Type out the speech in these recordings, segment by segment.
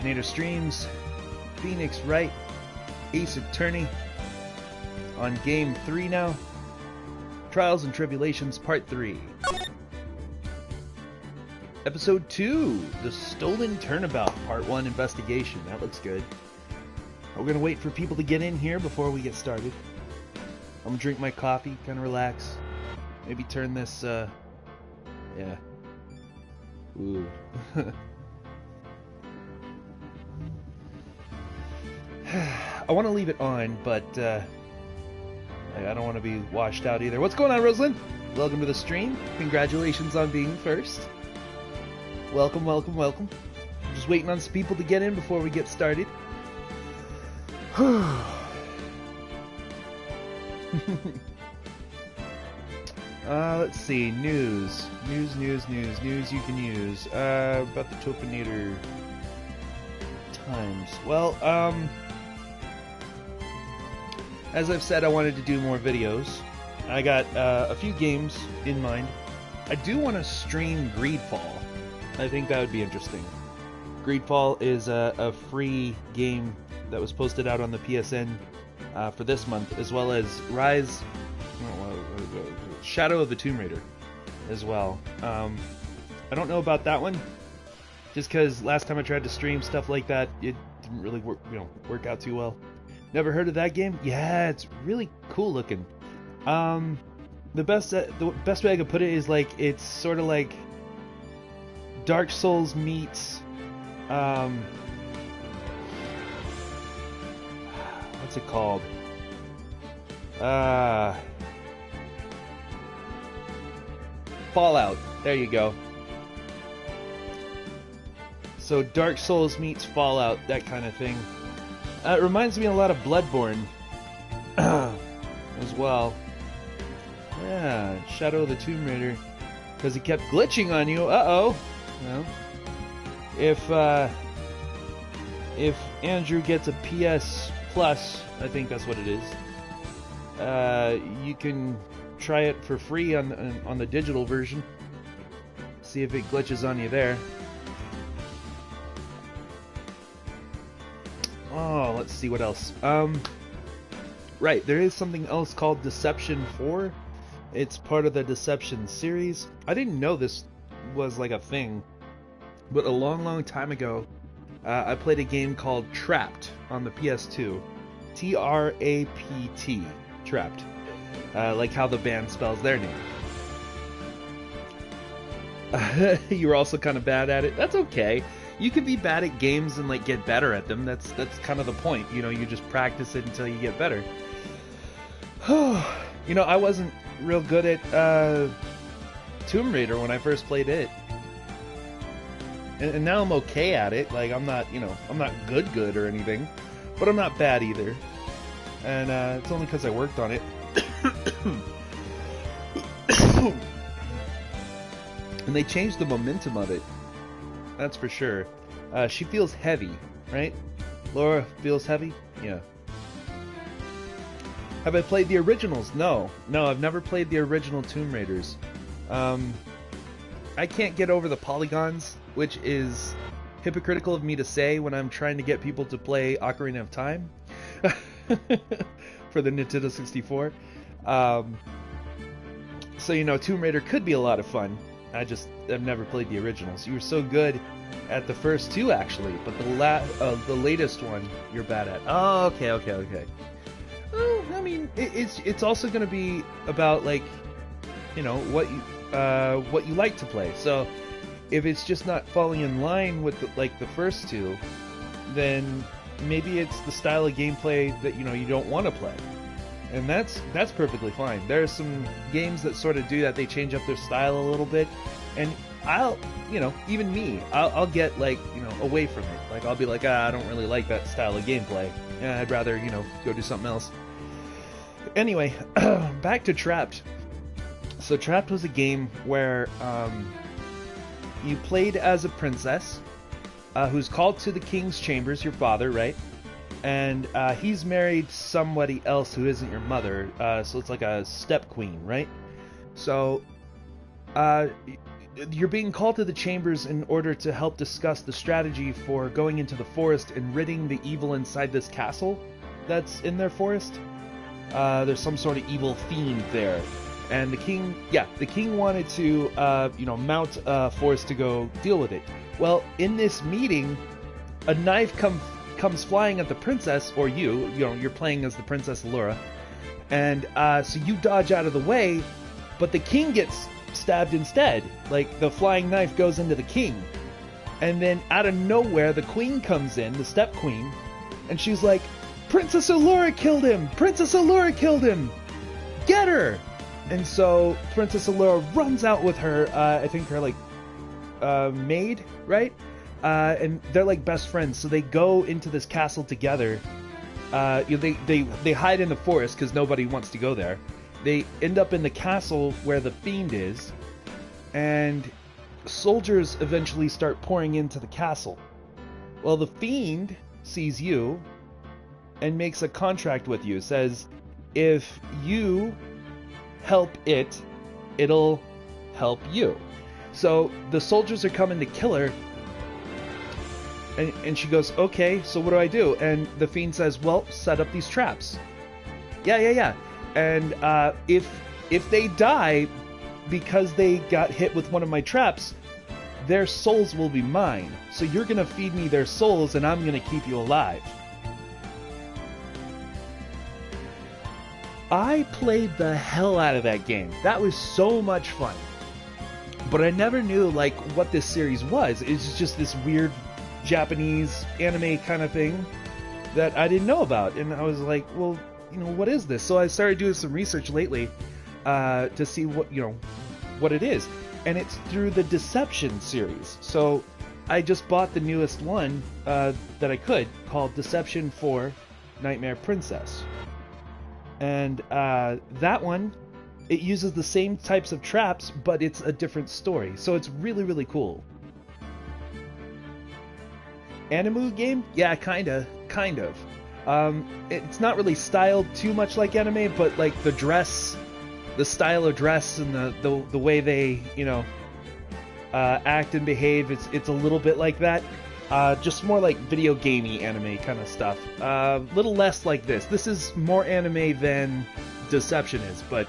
Tophinator streams. Phoenix Wright, Ace Attorney. On game 3 now. Trials and Tribulations Part 3. Episode 2, The Stolen Turnabout, Part 1 Investigation. That looks good. We're going to wait for people to get in here before we get started. I'm going to drink my coffee, kind of relax. Maybe turn this, yeah. Ooh. I want to leave it on, but I don't want to be washed out either. What's going on, Rosalind? Welcome to the stream. Congratulations on being first. Welcome, welcome, welcome. I'm just waiting on some people to get in before we get started. Let's see. News you can use. About the Tophinator times. Well, as I've said, I wanted to do more videos. I got a few games in mind. I do want to stream Greedfall. I think that would be interesting. Greedfall is a free game that was posted out on the PSN for this month, as well as Shadow of the Tomb Raider as well. I don't know about that one, just because last time I tried to stream stuff like that, it didn't really work out too well. Never heard of that game? Yeah, it's really cool looking. The best way I could put it is like it's sort of like Dark Souls meets what's it called? Fallout. There you go. So Dark Souls meets Fallout, that kind of thing. It reminds me a lot of Bloodborne as well. Yeah, Shadow of the Tomb Raider, because it kept glitching on you. Uh-oh. Well, if Andrew gets a PS Plus, I think that's what it is. You can try it for free on the digital version. See if it glitches on you there. Oh, let's see what else. Right, there is something else called Deception 4. It's part of the Deception series. I didn't know this was like a thing, but a long time ago, I played a game called Trapped on the PS2. T-R-A-P-T. Trapped. Like how the band spells their name. You were also kind of bad at it. That's okay. You can be bad at games and like get better at them. That's kind of the point. You know, you just practice it until you get better. You know, I wasn't real good at Tomb Raider when I first played it. And now I'm okay at it. Like, I'm not, you know, I'm not good or anything. But I'm not bad either. And it's only because I worked on it. And they changed the momentum of it. That's for sure. She feels heavy, right? Laura feels heavy? Yeah. Have I played the originals? No. No, I've never played the original Tomb Raiders. I can't get over the polygons, which is hypocritical of me to say when I'm trying to get people to play Ocarina of Time for the Nintendo 64. So, you know, Tomb Raider could be a lot of fun. I've never played the originals. You were so good at the first two, actually, but the latest one you're bad at. Oh, okay. Well, I mean, it's also going to be about, like, you know, what you like to play. So if it's just not falling in line with the first two, then maybe it's the style of gameplay that, you know, you don't want to play. And that's perfectly fine. There are some games that sort of do that. They change up their style a little bit, and you know, even me, I'll get, like, you know, away from it. Like, I'll be like, I don't really like that style of gameplay. Yeah, I'd rather, you know, go do something else. Anyway, back to Trapped. So Trapped was a game where you played as a princess who's called to the king's chambers, your father, right? And he's married somebody else who isn't your mother, so it's like a step queen, right? So you're being called to the chambers in order to help discuss the strategy for going into the forest and ridding the evil inside this castle that's in their forest. There's some sort of evil fiend there. And the king wanted to, mount a force to go deal with it. Well, in this meeting, a knife comes flying at the princess, or you're playing as the Princess Allura. And so you dodge out of the way, but the king gets stabbed instead. Like, the flying knife goes into the king. And then out of nowhere, the queen comes in, the step queen, and she's like, Princess Allura killed him! Princess Allura killed him! Get her! And so Princess Allura runs out with her, I think her, maid, right? And they're like best friends, so they go into this castle together. They hide in the forest because nobody wants to go there. They end up in the castle where the fiend is, and soldiers eventually start pouring into the castle. Well, the fiend sees you and makes a contract with you. Says, if you help it, it'll help you. So the soldiers are coming to kill her, and she goes, okay, so what do I do? And the fiend says, well, set up these traps. Yeah. And if they die because they got hit with one of my traps, their souls will be mine. So you're gonna feed me their souls, and I'm gonna keep you alive. I played the hell out of that game. That was so much fun. But I never knew, what this series was. It's just this weird Japanese anime kind of thing that I didn't know about. And I was like, well, what is this? So I started doing some research lately to see what it is. And it's through the Deception series. So I just bought the newest one that I could, called Deception 4 Nightmare Princess. And that one, it uses the same types of traps, but it's a different story. So it's really, really cool. Anime game? Yeah, kind of. It's not really styled too much like anime, but the dress, the style of dress, and the way they, act and behave, it's a little bit like that. Just more like video gamey anime kind of stuff. Little less like this. This is more anime than Deception is, but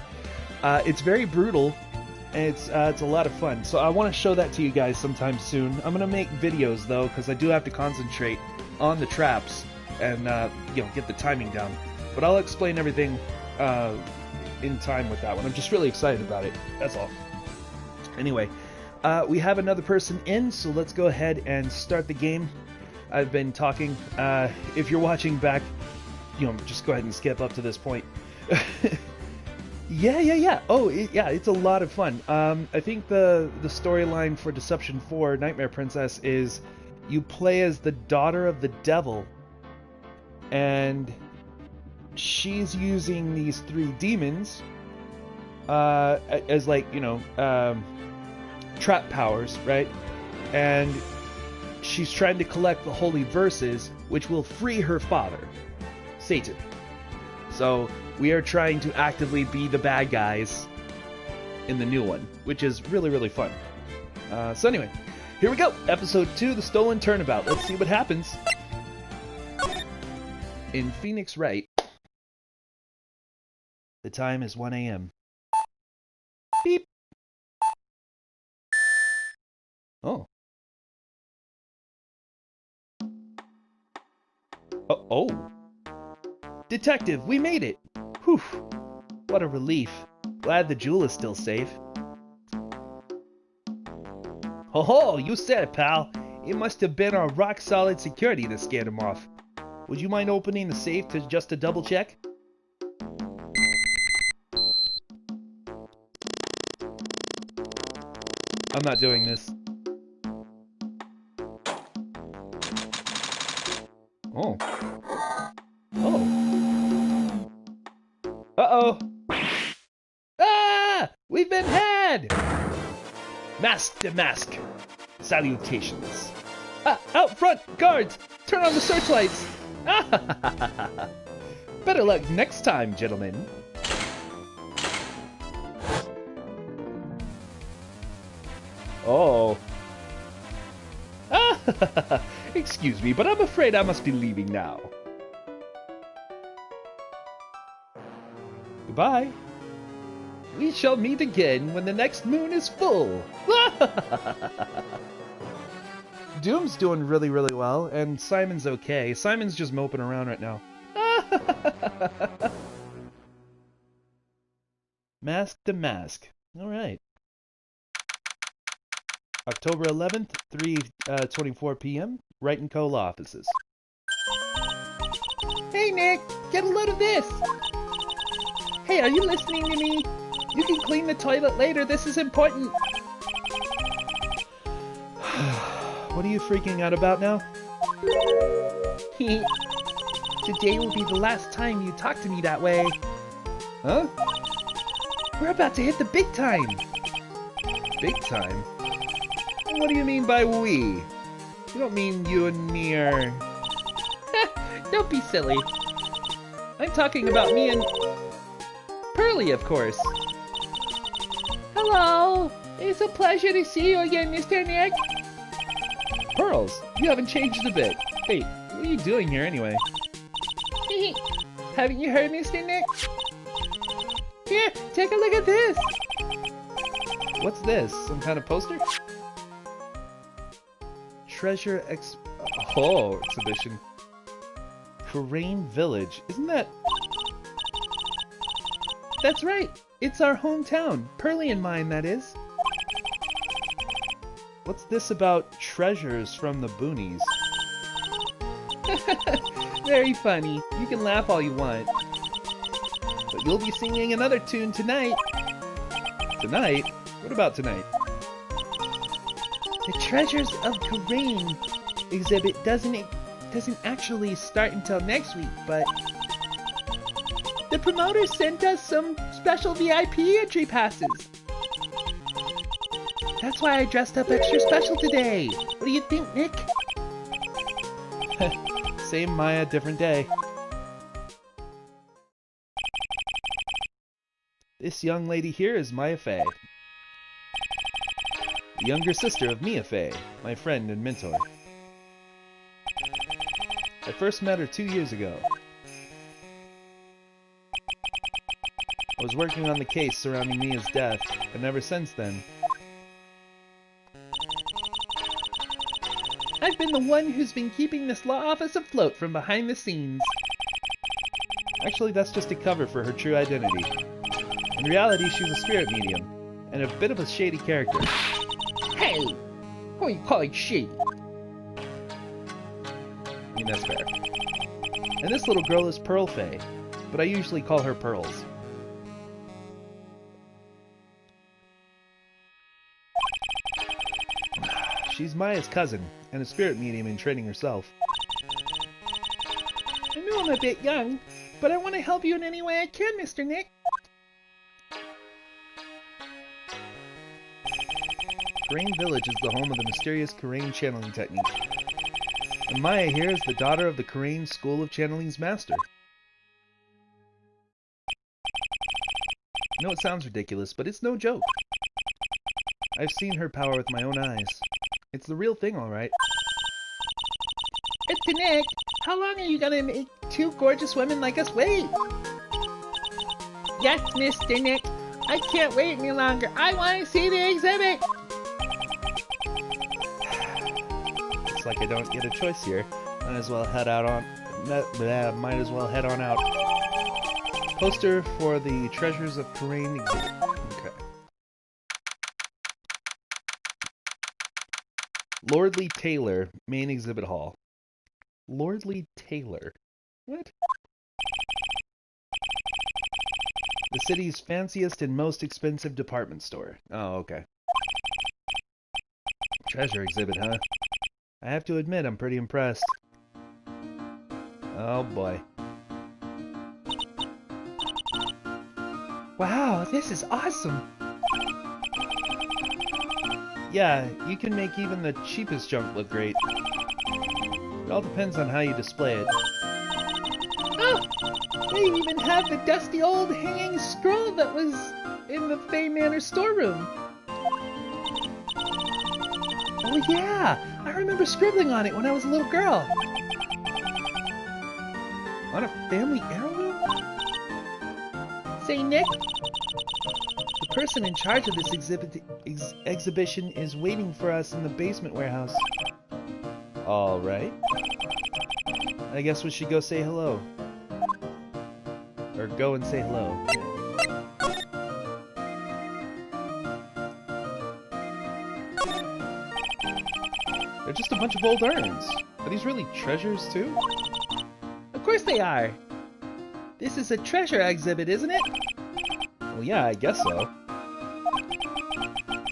it's very brutal, and it's a lot of fun. So I want to show that to you guys sometime soon. I'm gonna make videos though, because I do have to concentrate on the traps and get the timing down. But I'll explain everything in time with that one. I'm just really excited about it. That's all. Anyway. We have another person in, so let's go ahead and start the game. I've been talking. If you're watching back, just go ahead and skip up to this point. Yeah. Oh, it's a lot of fun. I think the storyline for Deception 4 Nightmare Princess is you play as the daughter of the devil, and she's using these 3 demons as trap powers, right? And she's trying to collect the holy verses, which will free her father, Satan. So we are trying to actively be the bad guys in the new one, which is really, really fun. So anyway, here we go. Episode 2, The Stolen Turnabout. Let's see what happens. In Phoenix Wright, the time is 1 a.m. Beep. Oh. Oh. Detective, we made it! Whew. What a relief. Glad the jewel is still safe. Ho-ho! You said it, pal. It must have been our rock-solid security that scared him off. Would you mind opening the safe just to double-check? I'm not doing this. Oh. Oh. Uh-oh. Ah! We've been had! Mask to mask. Salutations. Ah, out front! Guards! Turn on the searchlights! Better luck next time, gentlemen. Oh. Excuse me, but I'm afraid I must be leaving now. Goodbye. We shall meet again when the next moon is full. Doom's doing really, really well, and Simon's okay. Simon's just moping around right now. Mask to mask. Alright. October 11th, 3:24 p.m. Wright & Co. offices. Hey Nick, get a load of this! Hey, are you listening to me? You can clean the toilet later, this is important! What are you freaking out about now? Today will be the last time you talk to me that way. Huh? We're about to hit the big time! Big time? What do you mean by we? You don't mean you and me are... Don't be silly. I'm talking about me and... Pearly, of course. Hello! It's a pleasure to see you again, Mr. Nick. Pearls, you haven't changed a bit. Wait, what are you doing here anyway? Haven't you heard, Mr. Nick? Here, take a look at this! What's this? Some kind of poster? Treasure exhibition. Crane Village. Isn't that... That's right! It's our hometown. Pearly and mine, that is. What's this about treasures from the boonies? Very funny. You can laugh all you want. But you'll be singing another tune tonight. Tonight? What about tonight? The Treasures of Crane exhibit doesn't actually start until next week, but the promoters sent us some special VIP entry passes. That's why I dressed up extra special today. What do you think, Nick? Same Maya, different day. This young lady here is Maya Fey. The younger sister of Mia Fey, my friend and mentor. I first met her 2 years ago. I was working on the case surrounding Mia's death, and ever since then, I've been the one who's been keeping this law office afloat from behind the scenes. Actually, that's just a cover for her true identity. In reality, she's a spirit medium, and a bit of a shady character. Hey! Who are you calling shady? I mean, that's fair. And this little girl is Pearl Fey, but I usually call her Pearls. She's Maya's cousin, and a spirit medium in training herself. I know I'm a bit young, but I want to help you in any way I can, Mr. Nick. Crane Village is the home of the mysterious Crane channeling technique. And Maya here is the daughter of the Crane School of Channeling's master. I know it sounds ridiculous, but it's no joke. I've seen her power with my own eyes. It's the real thing, alright. Mr. Nick, how long are you gonna make two gorgeous women like us wait? Yes, Mr. Nick. I can't wait any longer. I want to see the exhibit! Looks like I don't get a choice here. Might as well head out on... might as well head on out. Poster for the Treasures of Crane exhibit. Okay. Lordly Taylor, main exhibit hall. Lordly Taylor? What? The city's fanciest and most expensive department store. Oh, okay. Treasure exhibit, huh? I have to admit, I'm pretty impressed. Oh boy. Wow, this is awesome! Yeah, you can make even the cheapest junk look great. It all depends on how you display it. Oh! They even have the dusty old hanging scroll that was in the Fey Manor storeroom. Oh yeah! I remember scribbling on it when I was a little girl. On a family heirloom? Say, Nick, the person in charge of this exhibition is waiting for us in the basement warehouse. Alright. I guess we should go say hello. Or go and say hello. They're just a bunch of old urns. Are these really treasures too? Of course they are! This is a treasure exhibit, isn't it? Well, yeah, I guess so.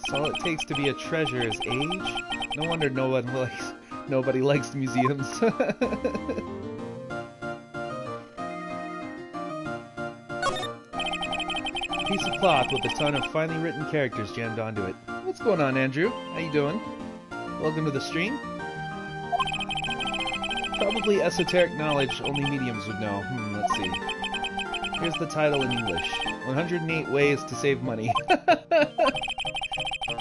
So all it takes to be a treasure is age? No wonder nobody likes museums. Piece of cloth with a ton of finely written characters jammed onto it. What's going on, Andrew? How you doing? Welcome to the stream. Probably esoteric knowledge only mediums would know. Let's see. Here's the title in English. 108 Ways to Save Money.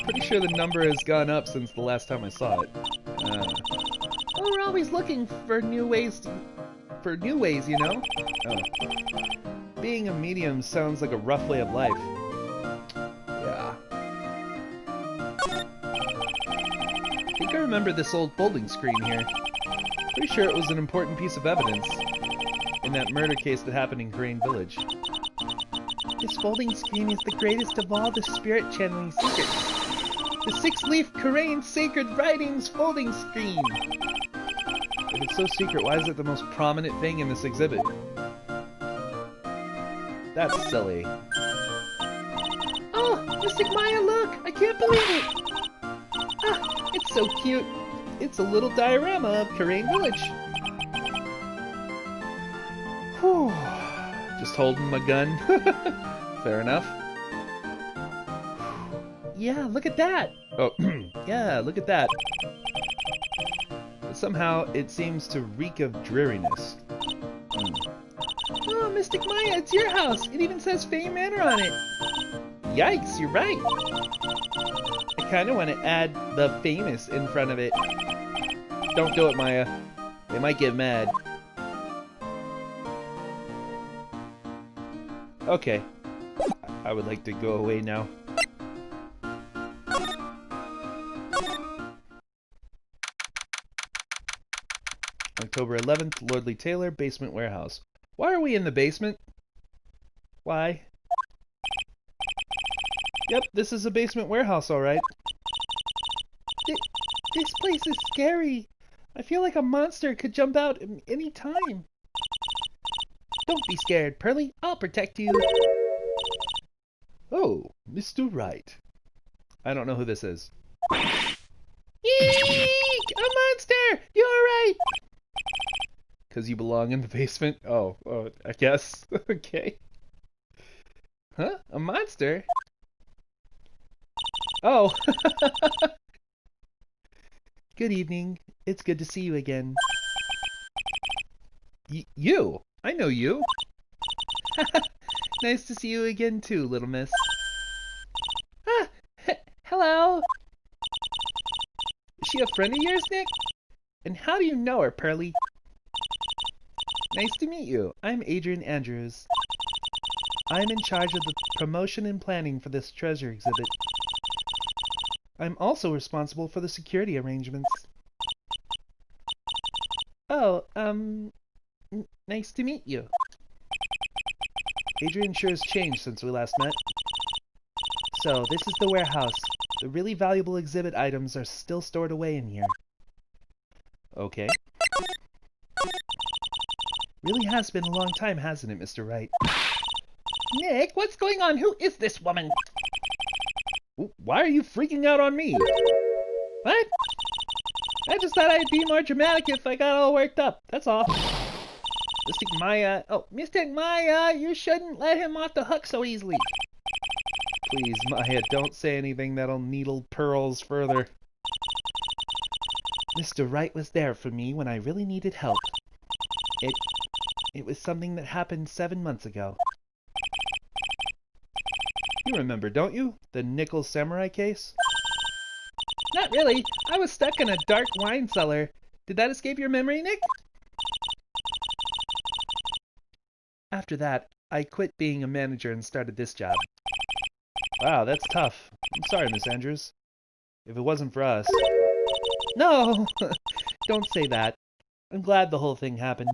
Pretty sure the number has gone up since the last time I saw it. Oh, we're always looking for new ways, you know? Oh. Being a medium sounds like a rough way of life. Yeah. I think I remember this old folding screen here. Pretty sure it was an important piece of evidence in that murder case that happened in Crane Village. This folding screen is the greatest of all the spirit channeling secrets. The six-leaf Karain Sacred Writings folding screen! If it's so secret, why is it the most prominent thing in this exhibit? That's silly. Oh, Mystic Maya, look! I can't believe it! Ah, it's so cute! It's a little diorama of Karain Village. Whew. Just holding my gun. Fair enough. Yeah, look at that! Oh, yeah, look at that. But somehow, it seems to reek of dreariness. Oh, Mystic Maya, it's your house! It even says Fame Manor on it! Yikes, you're right! I kinda want to add the famous in front of it. Don't do it, Maya. They might get mad. Okay. I would like to go away now. October 11th, Lordly Taylor, Basement Warehouse. Why are we in the basement? Why? Yep, this is a basement warehouse, alright. This place is scary. I feel like a monster could jump out any time. Don't be scared, Pearly. I'll protect you. Oh, Mr. Wright. I don't know who this is. Eek! A monster! You're right! Because you belong in the basement? Oh, I guess. Okay. Huh? A monster? Oh! Good evening. It's good to see you again. You? I know you. Nice to see you again too, little miss. Ah! Hello! Is she a friend of yours, Nick? And how do you know her, Pearly? Nice to meet you. I'm Adrian Andrews. I'm in charge of the promotion and planning for this treasure exhibit. I'm also responsible for the security arrangements. Oh, nice to meet you. Adrian sure has changed since we last met. So, this is the warehouse. The really valuable exhibit items are still stored away in here. Okay. Really has been a long time, hasn't it, Mr. Wright? Nick, what's going on? Who is this woman? Why are you freaking out on me? What? I just thought I'd be more dramatic if I got all worked up. That's all. Mystic Maya. Oh, Mystic Maya, you shouldn't let him off the hook so easily. Please, Maya, don't say anything that'll needle Pearls further. Mr. Wright was there for me when I really needed help. It was something that happened 7 months ago. You remember, don't you? The Nickel Samurai case? Not really. I was stuck in a dark wine cellar. Did that escape your memory, Nick? After that, I quit being a manager and started this job. Wow, that's tough. I'm sorry, Miss Andrews. If it wasn't for us... No! Don't say that. I'm glad the whole thing happened.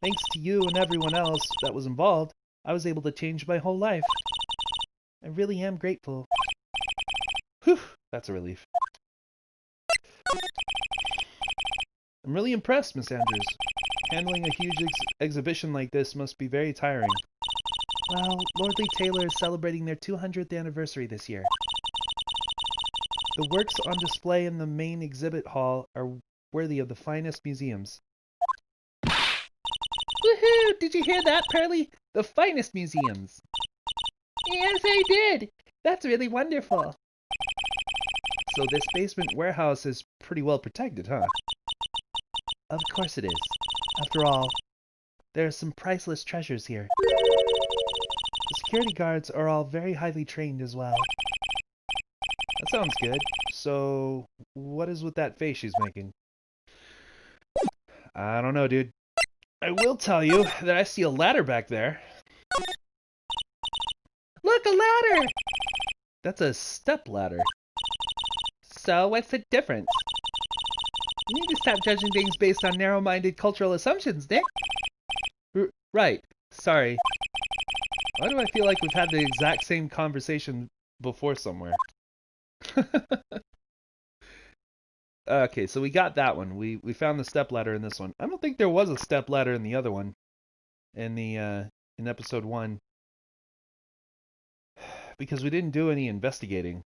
Thanks to you and everyone else that was involved, I was able to change my whole life. I really am grateful. Whew, that's a relief. I'm really impressed, Miss Andrews. Handling a huge exhibition like this must be very tiring. Well, Lordly Taylor is celebrating their 200th anniversary this year. The works on display in the main exhibit hall are worthy of the finest museums. Woohoo! Did you hear that, Pearly? The finest museums! Yes, I did! That's really wonderful. So this basement warehouse is pretty well protected, huh? Of course it is. After all, there are some priceless treasures here. The security guards are all very highly trained as well. That sounds good. So, what is with that face she's making? I don't know, dude. I will tell you that I see a ladder back there. Look, a ladder! That's a step ladder. So, what's the difference? You need to stop judging things based on narrow-minded cultural assumptions, Nick. Right. Sorry. Why do I feel like we've had the exact same conversation before somewhere? Okay, so we got that one. We found the stepladder in this one. I don't think there was a stepladder in the other one. In episode 1. Because we didn't do any investigating.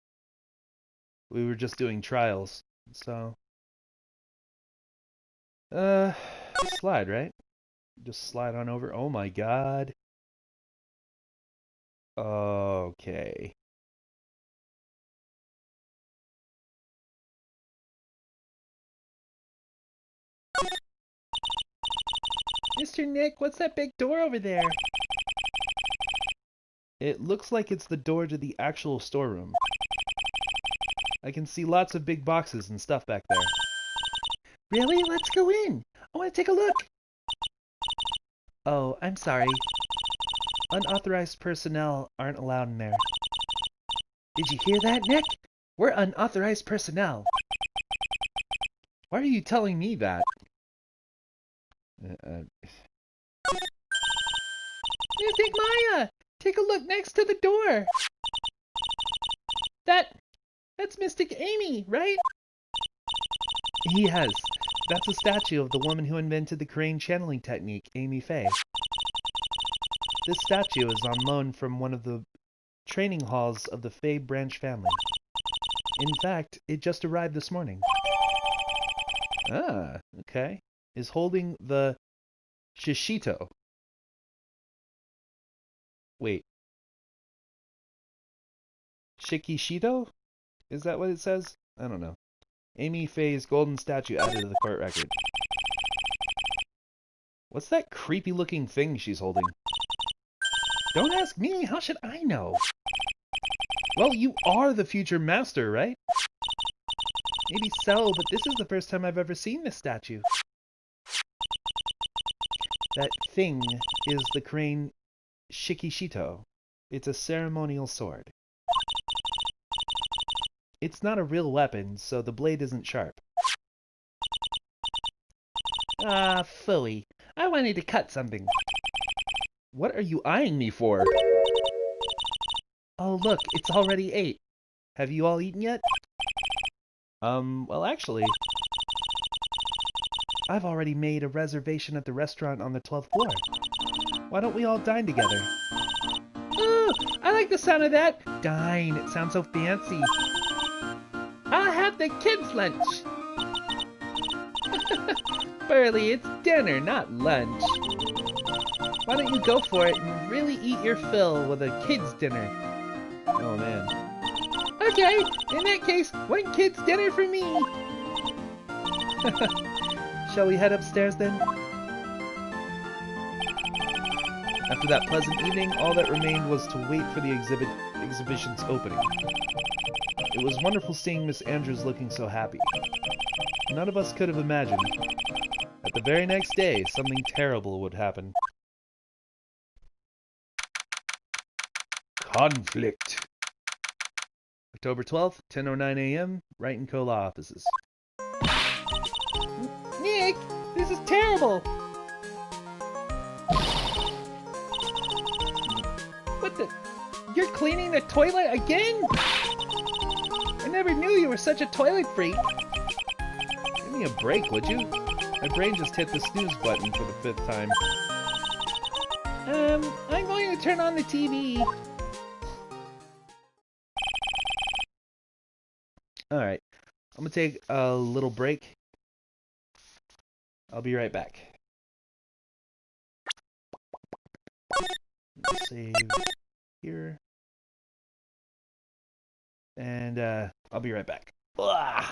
We were just doing trials. So slide, right? Just slide on over. Oh my god. Okay. Mr. Nick, what's that big door over there? It looks like it's the door to the actual storeroom. I can see lots of big boxes and stuff back there. Really? Let's go in. I want to take a look. Oh, I'm sorry. Unauthorized personnel aren't allowed in there. Did you hear that, Nick? We're unauthorized personnel. Why are you telling me that? Mystic Maya! Take a look next to the door! That's Mystic Amy, right? Yes, that's a statue of the woman who invented the crane channeling technique, Amy Faye. This statue is on loan from one of the training halls of the Faye branch family. In fact, it just arrived this morning. Ah, okay. Is holding the Shishito. Wait. Shikishito? Is that what it says? I don't know. Amy Faye's golden statue added to the court record. What's that creepy looking thing she's holding? Don't ask me, how should I know? Well, you are the future master, right? Maybe so, but this is the first time I've ever seen this statue. That thing is the crane Shikishito. It's a ceremonial sword. It's not a real weapon, so the blade isn't sharp. Ah, phooey. I wanted to cut something. What are you eyeing me for? Oh, look, it's already 8. Have you all eaten yet? Well, actually, I've already made a reservation at the restaurant on the 12th floor. Why don't we all dine together? Ooh, I like the sound of that. Dine, it sounds so fancy. I'll have the kids' lunch. Burley, it's dinner, not lunch. Why don't you go for it and really eat your fill with a kids' dinner? Oh, man. Okay, in that case, one kid's dinner for me. Shall we head upstairs then? After that pleasant evening, all that remained was to wait for the exhibition's opening. It was wonderful seeing Miss Andrews looking so happy. None of us could have imagined that the very next day something terrible would happen. Conflict. October 12th, 10:09 a.m., Wright and Cola offices. Nick, this is terrible! What the? You're cleaning the toilet again? I never knew you were such a toilet freak. Give me a break, would you? My brain just hit the snooze button for the 5th time. I'm going to turn on the TV. Alright, I'm gonna take a little break. I'll be right back. Save here. And I'll be right back. Ugh.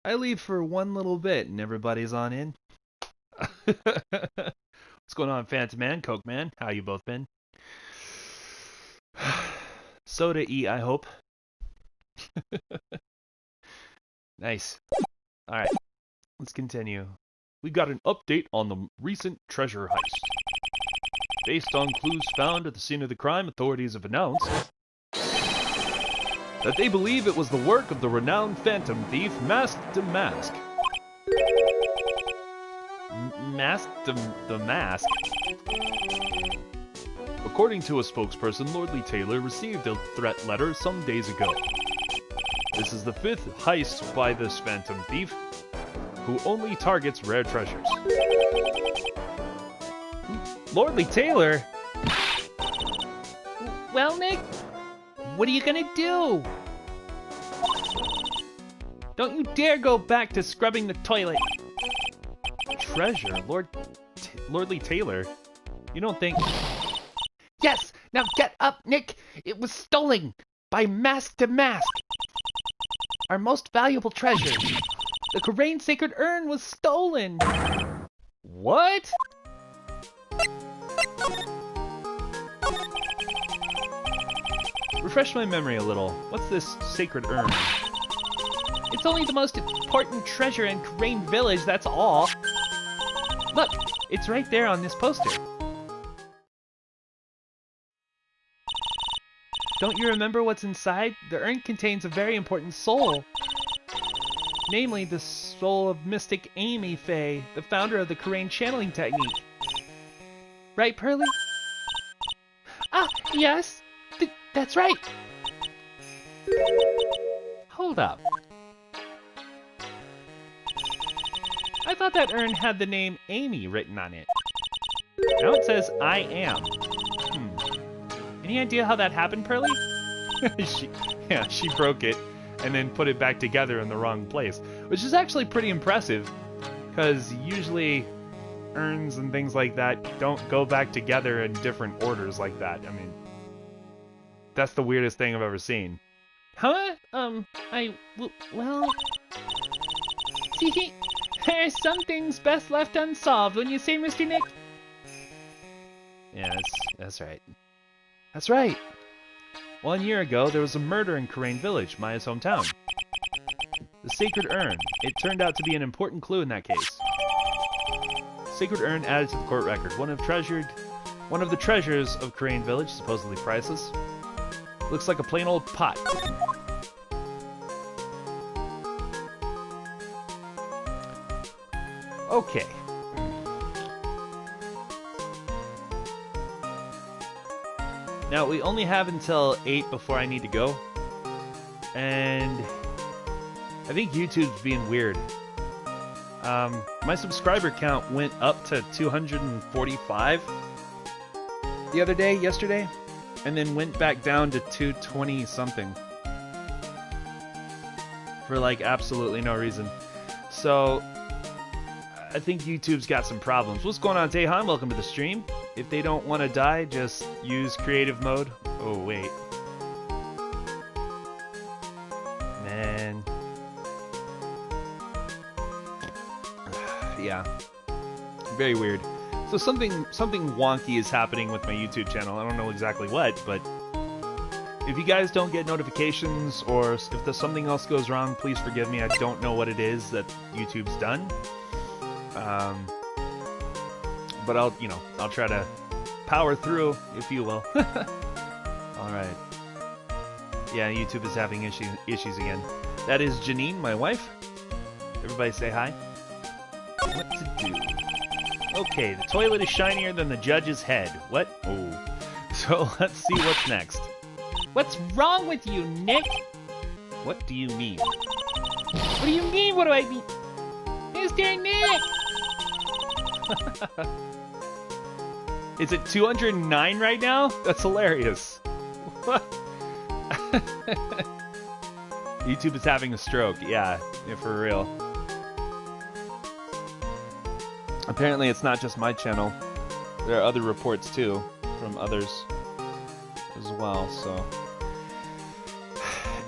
I leave for one little bit and everybody's on in. What's going on, Phantom Man, Coke Man? How you both been? Soda E, I hope. Nice. Alright, let's continue. We've got an update on the recent treasure heist. Based on clues found at the scene of the crime, authorities have announced that they believe it was the work of the renowned phantom thief Masked the Mask. The Mask? According to a spokesperson, Lordly Taylor received a threat letter some days ago. This is the 5th heist by this phantom thief, who only targets rare treasures. Lordly Taylor? Well, Nick, what are you gonna do? Don't you dare go back to scrubbing the toilet. Treasure? Lordly Taylor? You don't think... Yes! Now get up, Nick! It was stolen! By Mask to Mask! Our most valuable treasure! The Karain Sacred Urn was stolen! What? Refresh my memory a little. What's this sacred urn? It's only the most important treasure in Karain Village, that's all. Look, it's right there on this poster. Don't you remember what's inside? The urn contains a very important soul. Namely, the soul of Mystic Amy Faye, the founder of the Karain channeling technique. Right, Pearly? Ah, yes! That's right! Hold up. I thought that urn had the name Amy written on it. Now it says, I am. Any idea how that happened, Pearly? she broke it and then put it back together in the wrong place. Which is actually pretty impressive, because usually urns and things like that don't go back together in different orders like that. I mean, that's the weirdest thing I've ever seen. Huh? Well... See, there's some things best left unsolved, wouldn't you say, Mr. Nick? Yeah, that's right. That's right. 1 year ago, there was a murder in Karain Village, Maya's hometown. The Sacred Urn. It turned out to be an important clue in that case. Sacred Urn added to the court record. One of the treasures of Karain Village, supposedly priceless. Looks like a plain old pot. Okay. Now, we only have until 8 before I need to go. And I think YouTube's being weird. My subscriber count went up to 245 the other day, yesterday, and then went back down to 220 something. For like absolutely no reason. So I think YouTube's got some problems. What's going on, Tehan? Welcome to the stream. If they don't want to die, just use creative mode. Oh, wait. Man. Yeah. Very weird. So something wonky is happening with my YouTube channel. I don't know exactly what, but if you guys don't get notifications or if there's something else goes wrong, please forgive me. I don't know what it is that YouTube's done. But I'll try to power through, if you will. Alright. Yeah, YouTube is having issues again. That is Janine, my wife. Everybody say hi. What to do? Okay, the toilet is shinier than the judge's head. What? Oh. So let's see what's next. What's wrong with you, Nick? What do you mean? What do you mean? What do I mean? Mr. Nick! Is it 209 right now? That's hilarious. What? YouTube is having a stroke. Yeah, for real. Apparently it's not just my channel. There are other reports too, from others as well, so...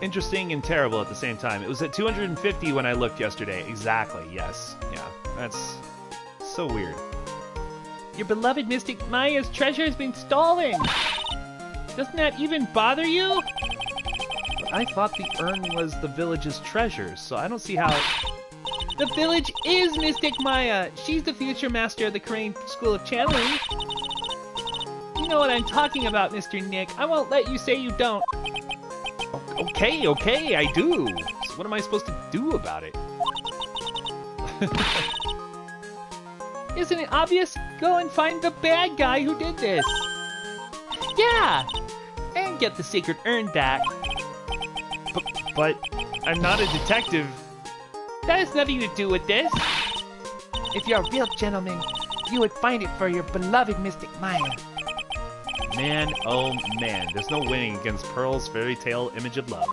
Interesting and terrible at the same time. It was at 250 when I looked yesterday. Exactly, yes. Yeah, that's so weird. Your beloved Mystic Maya's treasure has been stolen! Doesn't that even bother you? But I thought the urn was the village's treasure, so I don't see how... The village is Mystic Maya! She's the future master of the Karain School of Channeling! You know what I'm talking about, Mr. Nick. I won't let you say you don't. Okay, I do. So what am I supposed to do about it? Isn't it obvious? Go and find the bad guy who did this. Yeah! And get the sacred urn back. But I'm not a detective. That has nothing to do with this. If you're a real gentleman, you would find it for your beloved Mystic Maya. Man, oh man, there's no winning against Pearl's fairy tale image of love.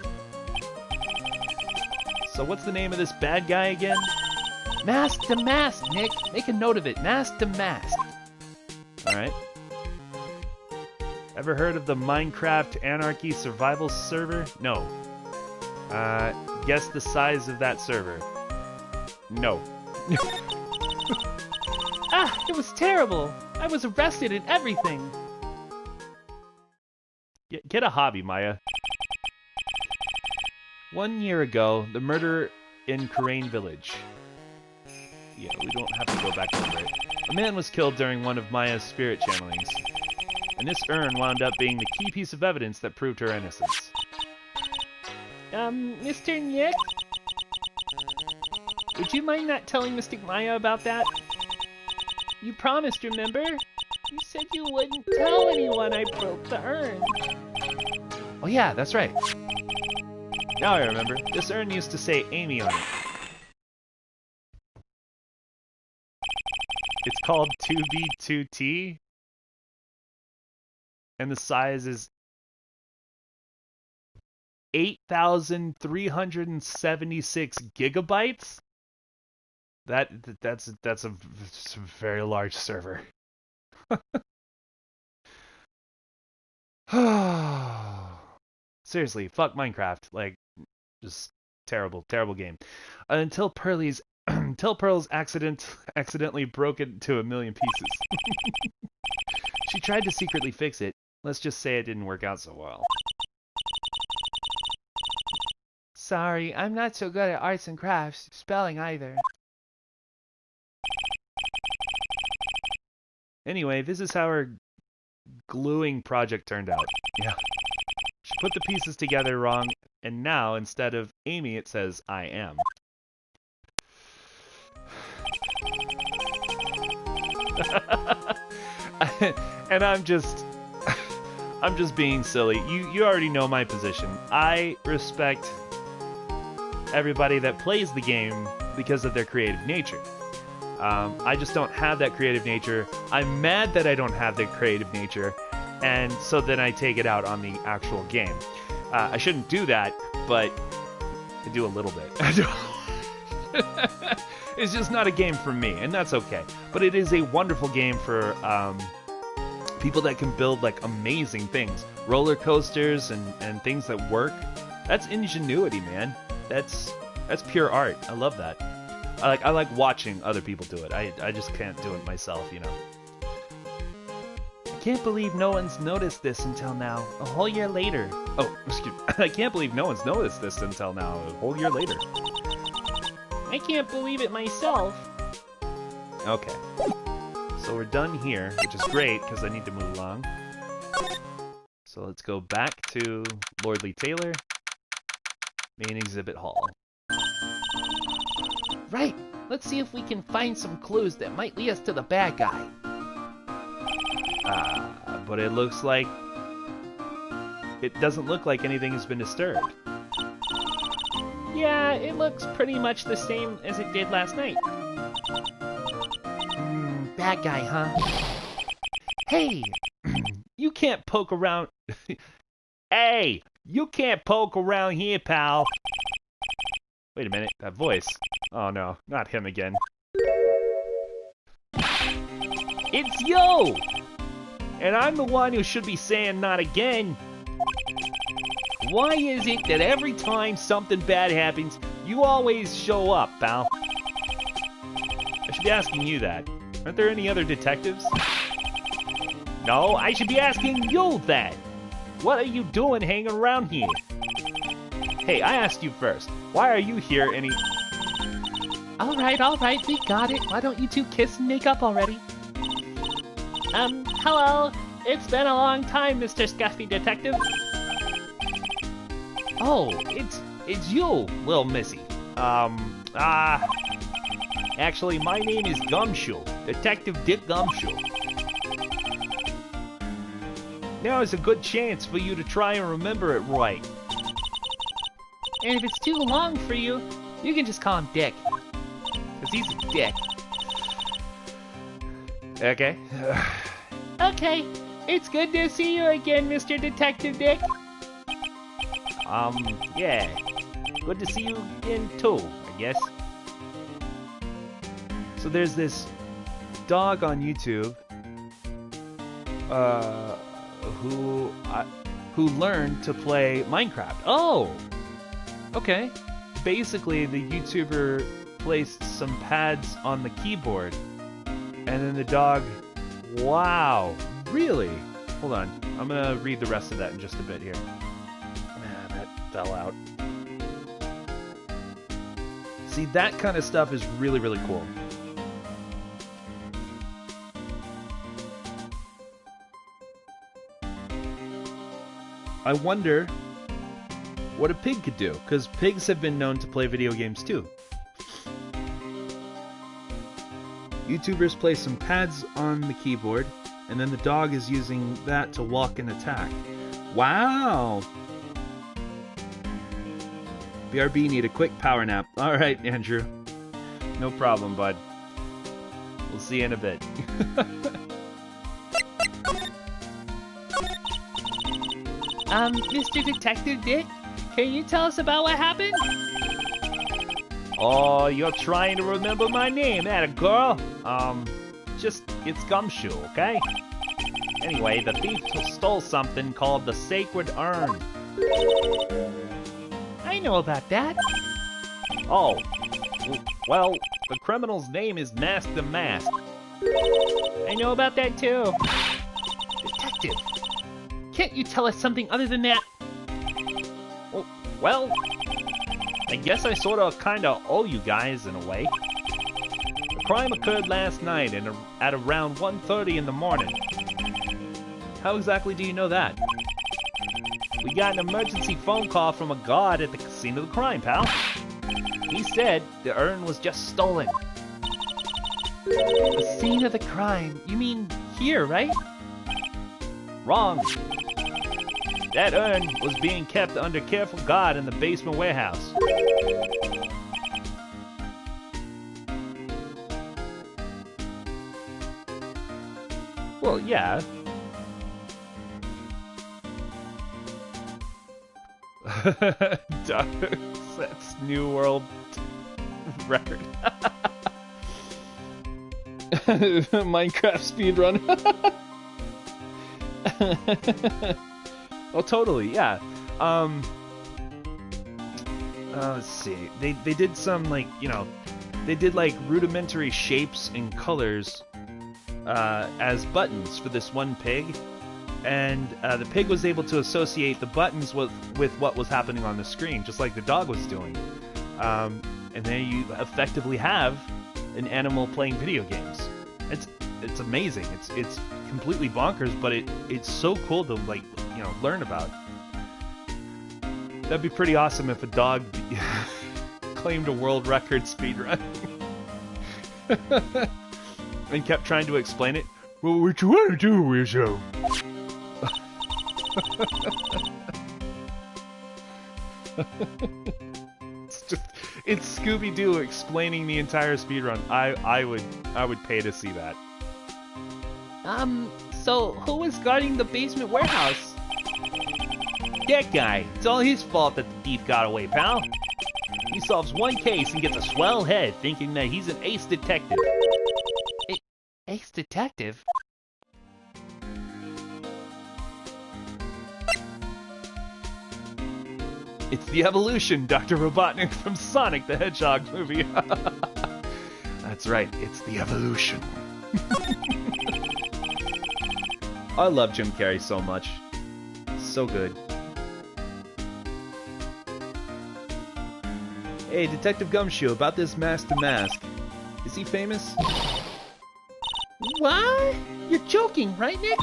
So what's the name of this bad guy again? Mask to Mask, Nick. Make a note of it. Mask to Mask. Alright. Ever heard of the Minecraft Anarchy Survival server? No. Guess the size of that server. No. Ah, it was terrible. I was arrested and everything. Get a hobby, Maya. 1 year ago, the murder in Kurain Village. Yeah, we don't have to go back over it. A man was killed during one of Maya's spirit channelings, and this urn wound up being the key piece of evidence that proved her innocence. Mr. Nick? Would you mind not telling Mystic Maya about that? You promised, remember? You said you wouldn't tell anyone I broke the urn. Oh yeah, that's right. Now I remember. This urn used to say Amy on it. It's called 2B2T. And the size is 8,376 gigabytes? That's a very large server. Seriously, fuck Minecraft. Like, just terrible, terrible game. Until Pearl's accidentally broke it into a million pieces. She tried to secretly fix it. Let's just say it didn't work out so well. Sorry, I'm not so good at arts and crafts, spelling either. Anyway, this is how her gluing project turned out. Yeah. She put the pieces together wrong, and now, instead of Amy, it says, I am. And I'm just being silly. You already know my position. I respect everybody that plays the game because of their creative nature. I just don't have that creative nature. I'm mad that I don't have that creative nature, and so then I take it out on the actual game. I shouldn't do that, but I do a little bit. It's just not a game for me, and that's okay. But it is a wonderful game for people that can build like amazing things, roller coasters and things that work. That's ingenuity, man. That's pure art. I love that. I like watching other people do it. I just can't do it myself, you know. I can't believe no one's noticed this until now, a whole year later. Oh, excuse me. I can't believe no one's noticed this until now, a whole year later. I can't believe it myself. Okay. So we're done here, which is great, because I need to move along. So let's go back to Lordly Taylor, main exhibit hall. Right, let's see if we can find some clues that might lead us to the bad guy. But it looks like... It doesn't look like anything has been disturbed. Yeah, it looks pretty much the same as it did last night. Bad guy, huh? Hey! You can't poke around... Hey! You can't poke around here, pal! Wait a minute, that voice. Oh no, not him again. It's you! And I'm the one who should be saying not again. Why is it that every time something bad happens, you always show up, pal? I should be asking you that. Aren't there any other detectives? No, I should be asking you that. What are you doing hanging around here? Hey, I asked you first. Why are you here any... Alright, we got it. Why don't you two kiss and make up already? Hello. It's been a long time, Mr. Scuffy Detective. Oh, it's you, little missy. Actually, my name is Gumshoe, Detective Dick Gumshoe. Now is a good chance for you to try and remember it right. And if it's too long for you, you can just call him Dick. Because he's a dick. Okay. Okay, it's good to see you again, Mr. Detective Dick. Yeah. Good to see you again too, I guess. So there's this dog on YouTube who learned to play Minecraft. Oh! Okay. Basically, the YouTuber placed some pads on the keyboard, and then the dog... Wow! Really? Hold on. I'm gonna read the rest of that in just a bit here. That fell out. See, that kind of stuff is really, really cool. I wonder what a pig could do, because pigs have been known to play video games too. YouTubers place some pads on the keyboard, and then the dog is using that to walk and attack. Wow! BRB need a quick power nap. Alright, Andrew. No problem, bud. We'll see you in a bit. Mr. Detective Dick, can you tell us about what happened? Oh, you're trying to remember my name, that a girl? It's Gumshoe, okay? Anyway, the thief stole something called the Sacred Urn. I know about that. Oh, well, the criminal's name is Mask the Mask. I know about that too. Detective, can't you tell us something other than that? Well, I guess I sorta kinda owe you guys in a way. The crime occurred last night at around 1:30 in the morning. How exactly do you know that? We got an emergency phone call from a guard at the scene of the crime, pal. He said the urn was just stolen. The scene of the crime? You mean here, right? Wrong. That urn was being kept under careful guard in the basement warehouse. Well, yeah. That's New World record. Minecraft speedrun. Oh, totally, yeah. Let's see. They did some, like, they did, like, rudimentary shapes and colors as buttons for this one pig. And the pig was able to associate the buttons with what was happening on the screen, just like the dog was doing. And then you effectively have an animal playing video games. It's amazing. It's completely bonkers, but it's so cool to, like, learn about. That'd be pretty awesome if a dog claimed a world record speedrun and kept trying to explain it. Well, what you want to do is it's Scooby-Doo explaining the entire speedrun. I would pay to see that. So who was guarding the basement warehouse? That guy. It's all his fault that the thief got away, pal. He solves one case and gets a swell head thinking that he's an ace detective. Ace detective? It's the evolution, Dr. Robotnik from Sonic the Hedgehog movie. That's right, it's the evolution. I love Jim Carrey so much. So good. Hey, Detective Gumshoe, about this Mask to Mask. Is he famous? What? You're joking, right, Nick?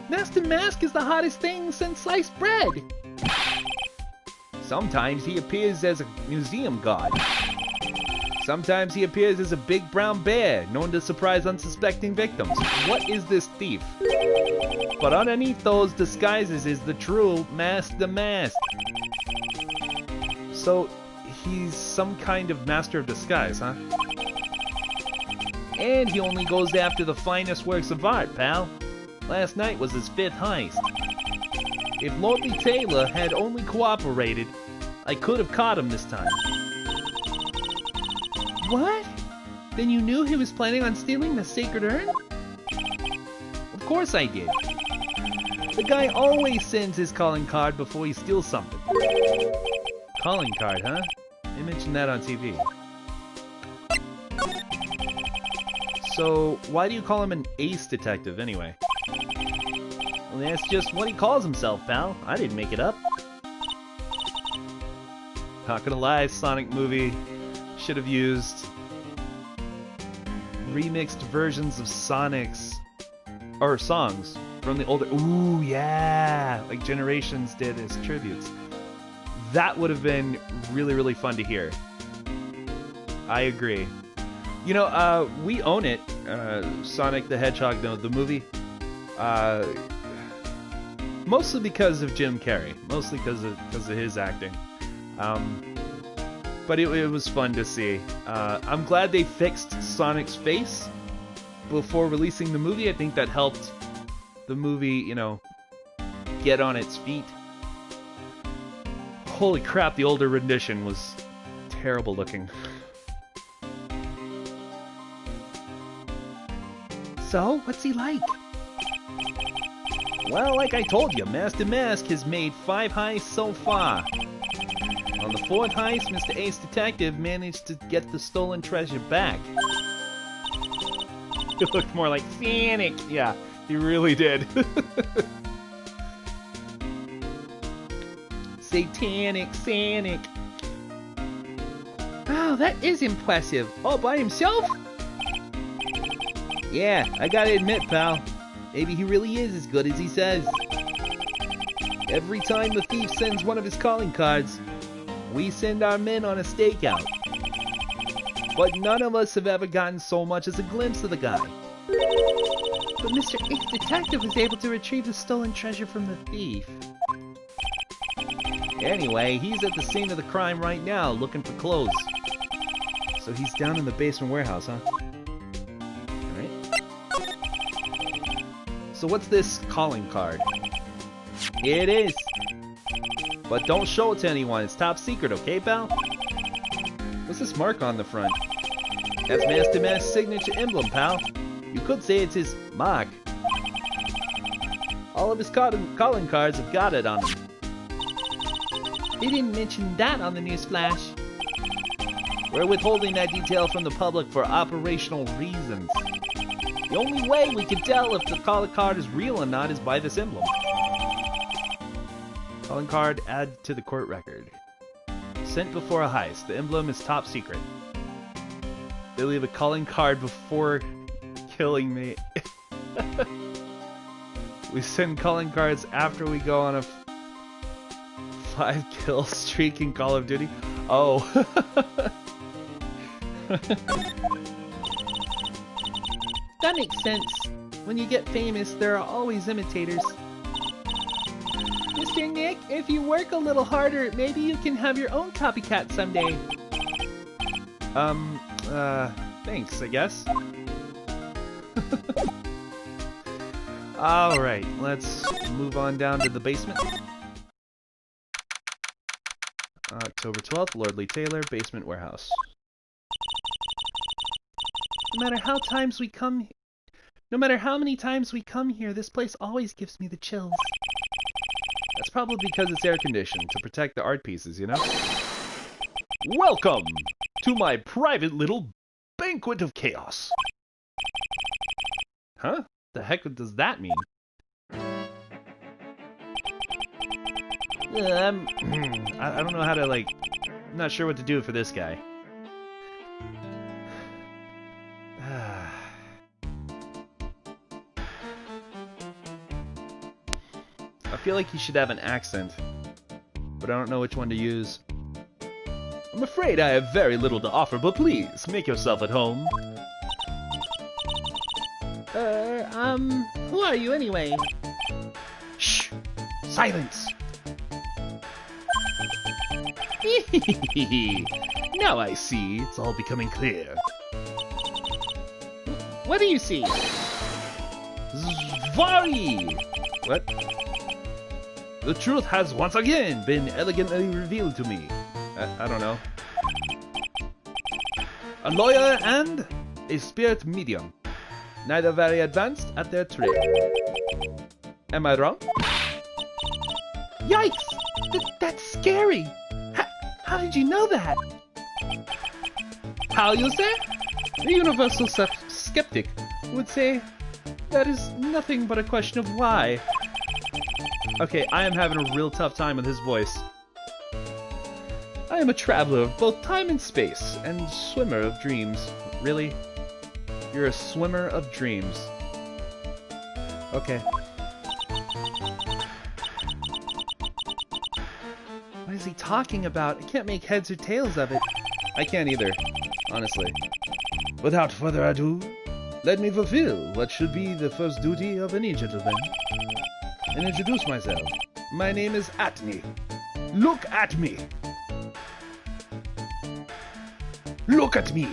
Mask to Mask is the hottest thing since sliced bread. Sometimes he appears as a museum god. Sometimes he appears as a big brown bear, known to surprise unsuspecting victims. What is this thief? But underneath those disguises is the true Mask the Mask. So, he's some kind of master of disguise, huh? And he only goes after the finest works of art, pal. Last night was his 5th heist. If Lordly Taylor had only cooperated, I could have caught him this time. What? Then you knew he was planning on stealing the sacred urn? Of course I did. The guy always sends his calling card before he steals something. Calling card, huh? They mentioned that on TV. So, why do you call him an ace detective anyway? Well, that's just what he calls himself, pal. I didn't make it up. Not gonna lie, Sonic movie should have used remixed versions of Sonic's or songs from the older. Ooh, yeah, like Generations did as tributes. That would have been really, really fun to hear. I agree. You know, we own it. Sonic the Hedgehog, the movie. Mostly because of Jim Carrey. Mostly because of his acting. But it was fun to see. I'm glad they fixed Sonic's face before releasing the movie. I think that helped the movie, you know, get on its feet. Holy crap, the older rendition was terrible looking. So, what's he like? Well, like I told you, Master Mask has made 5 heists so far. On the 4th heist, Mr. Ace Detective managed to get the stolen treasure back. It looked more like Sonic. Yeah, he really did. Satanic Sonic. Wow, that is impressive. All by himself? Yeah, I gotta admit, pal. Maybe he really is as good as he says. Every time the thief sends one of his calling cards, we send our men on a stakeout. But none of us have ever gotten so much as a glimpse of the guy. But Mr. Ace Detective was able to retrieve the stolen treasure from the thief. Anyway, he's at the scene of the crime right now, looking for clothes. So he's down in the basement warehouse, huh? So what's this calling card? It is. But don't show it to anyone. It's top secret, okay, pal? What's this mark on the front? That's Master Mask's signature emblem, pal. You could say it's his mark. All of his calling cards have got it on them. They didn't mention that on the news flash. We're withholding that detail from the public for operational reasons. The only way we can tell if the calling card is real or not is by this emblem. Calling card, add to the court record. Sent before a heist. The emblem is top secret. They leave a calling card before killing me. We send calling cards after we go on a 5-kill streak in Call of Duty. Oh. That makes sense. When you get famous, there are always imitators. Mr. Nick, if you work a little harder, maybe you can have your own copycat someday. Thanks, I guess. Alright, let's move on down to the basement. October 12th, Lordly Taylor, basement warehouse. No matter how many times we come here, this place always gives me the chills. That's probably because it's air conditioned to protect the art pieces, you know? Welcome to my private little banquet of chaos. Huh? The heck does that mean? I don't know how to, like... I'm not sure what to do for this guy. I feel like he should have an accent, but I don't know which one to use. I'm afraid I have very little to offer, but please, make yourself at home. Who are you anyway? Shh! Silence! Now I see. It's all becoming clear. What do you see? Zvari! What? The truth has once again been elegantly revealed to me. I don't know. A lawyer and a spirit medium. Neither very advanced at their trade. Am I wrong? Yikes! That's scary! How did you know that? How you say? The universal skeptic would say that is nothing but a question of why. Okay, I am having a real tough time with his voice. I am a traveler of both time and space, and swimmer of dreams. Really? You're a swimmer of dreams. Okay. What is he talking about? I can't make heads or tails of it. I can't either, honestly. Without further ado, let me fulfill what should be the first duty of any gentleman, and introduce myself. My name is Atney. Look at me! Look at me!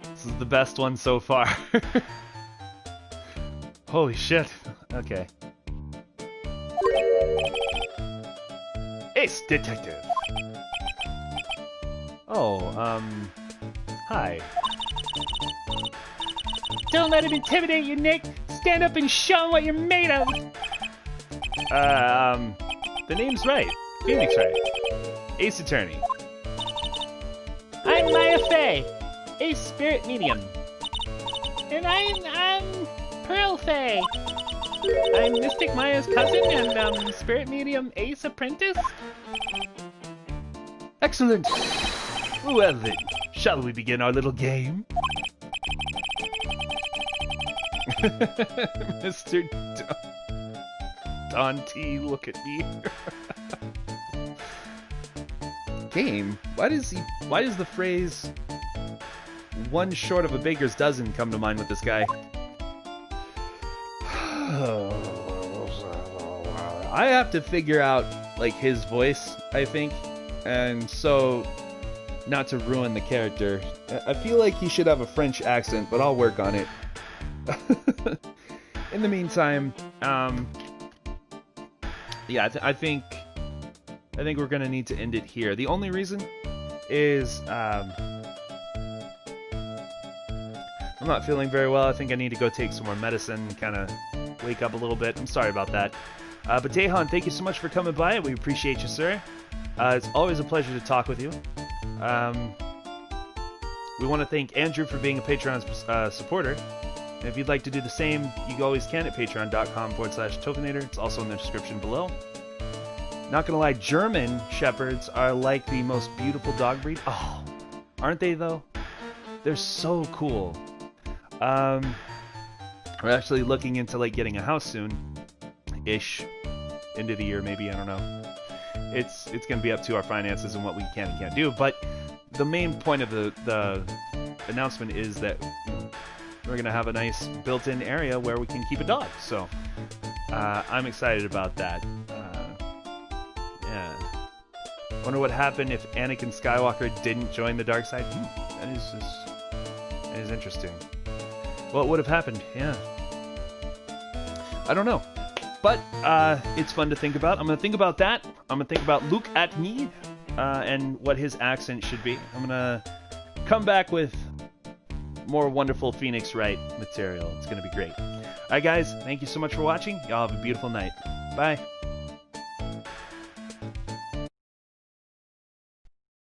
This is the best one so far. Holy shit. Okay. Ace Detective. Oh, hi. Don't let him intimidate you, Nick! Stand up and show him what you're made of! The name's Wright. Phoenix Wright. Ace Attorney. I'm Maya Fey, Ace Spirit Medium. And I'm Pearl Fey. I'm Mystic Maya's cousin and, Spirit Medium Ace Apprentice. Excellent. Well then, shall we begin our little game? Mr. Dante, look at me. Game? Why does the phrase one short of a baker's dozen come to mind with this guy? I have to figure out, like, his voice, I think, and so, not to ruin the character, I feel like he should have a French accent, but I'll work on it. In the meantime, yeah, I think we're gonna need to end it here. The only reason is, I'm not feeling very well. I think I need to go take some more medicine, kind of wake up a little bit. I'm sorry about that. But Daehan, thank you so much for coming by. We appreciate you, sir. It's always a pleasure to talk with you. We want to thank Andrew for being a Patreon supporter. And if you'd like to do the same, you always can at patreon.com/Tophinator. It's also in the description below. Not gonna lie, German Shepherds are like the most beautiful dog breed. Oh, aren't they though? They're so cool. We're actually looking into like getting a house soon-ish. End of the year maybe, I don't know. It's gonna be up to our finances and what we can and can't do, but the main point of the announcement is that we're gonna have a nice built-in area where we can keep a dog. So I'm excited about that. Yeah. Wonder what happened if Anakin Skywalker didn't join the dark side. That is interesting. What would have happened? Yeah. I don't know. But it's fun to think about. I'm going to think about that. I'm going to think about Luke at me and what his accent should be. I'm going to come back with more wonderful Phoenix Wright material. It's going to be great. All right, guys. Thank you so much for watching. Y'all have a beautiful night. Bye.